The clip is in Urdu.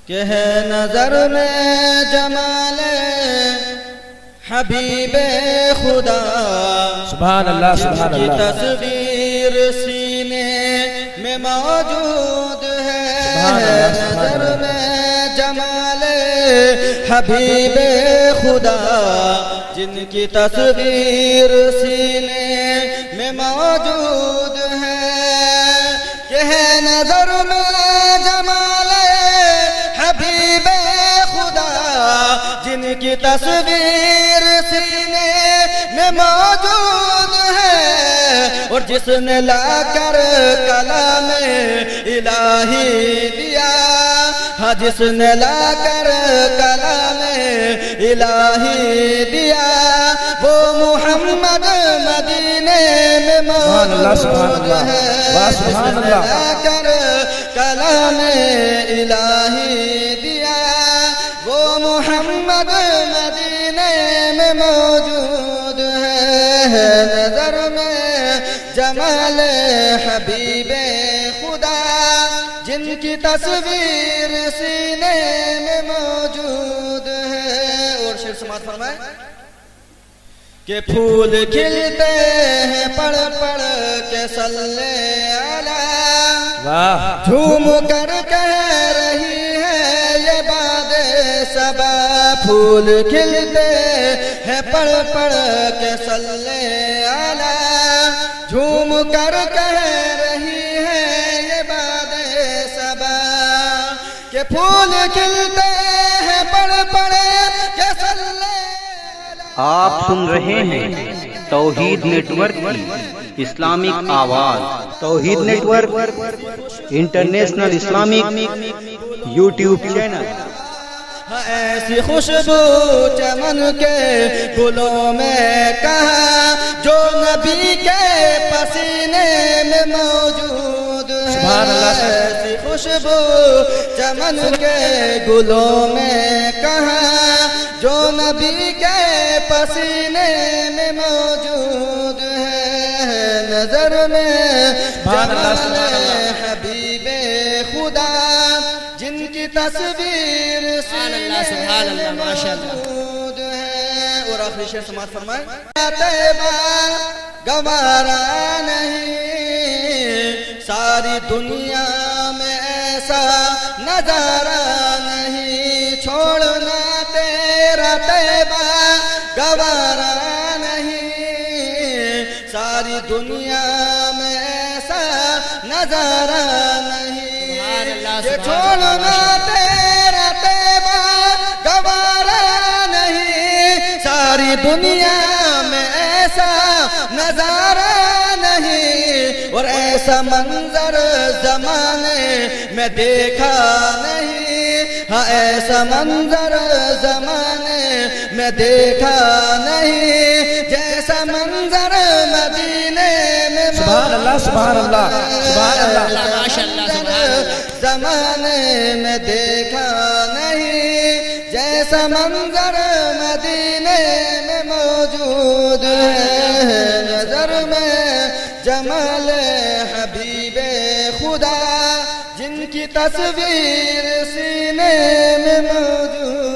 کہ ہے نظر میں جمال حبیب خدا، سبحان اللہ سبحان کی اللہ، تصویر سینے میں موجود ہے۔ سبحان اللہ سبحان نظر اللہ، میں جمال حبیب خدا، جن کی تصویر سینے میں موجود ہے، کہ ہے نظر میں جمال حبیب خدا، جن کی تصویر سینے میں موجود ہے، اور جس نے لا کر کلام الہی دیا، ہاں جس نے لا کر کلام الہی دیا، وہ محمد مدینے میں موجود ہے۔ جس نے لا کر کلام الہی دیا، وہ محمد مدینے میں موجود ہے۔ نظر میں جمال حبیب خدا، جن کی تصویر سینے میں موجود ہے۔ اور شعر سماعت فرمائے کہ پھول کھلتے ہیں پڑھ پڑھ کے صلی علیہ، واہ، جھوم کر کہہ رہی ہے یہ باد صبا۔ پھول کھلتے ہیں پڑھ پڑھ کے صلی علیہ، جھوم کر کہہ رہی ہے یہ باد صبا، کہ پھول کھلتے ہیں پڑھ پڑھ کے صلی۔ آپ سن رہے ہیں توحید نیٹ ورک کی اسلامک آواز۔ Tawheed network international Islamic YouTube channel. ایسی خوشبو چمن کے گلوں میں کہاں، جو نبی کے پسینے میں موجود ہے۔ ایسی خوشبو چمن کے گلوں میں کہاں، جو نبی کے پسینے میں موجود ہے۔ نظر میں جمال حبیب خدا، جن کی تصویر سبحان اللہ ماشاء اللہ۔ موجود ہے۔ اور آخری شعر سماعت فرمائے، طیبہ گوارا نہیں، ساری دنیا میں ایسا نظارہ نہیں، چھوڑنا تیرا طیبہ گوارا نہیں، ساری دنیا میں ایسا نظارہ نہیں، یہ چھوڑنا تیرا طیبہ گوارا نہیں، ساری دنیا میں ایسا نظارہ نہیں، اور ایسا منظر زمانے میں دیکھا نہیں، ہاں ایسا منظر زمانے میں دیکھا نہیں، جیسا منظر مدینے میں سبحان اللہ سبحان اللہ سبحان اللہ، ماشاء اللہ سبحان اللہ۔ زمانے میں دیکھا نہیں، جیسا منظر مدینے میں موجود ہے۔ نظر میں جمال حبیب خدا، جن کی تصویر سینے میں موجود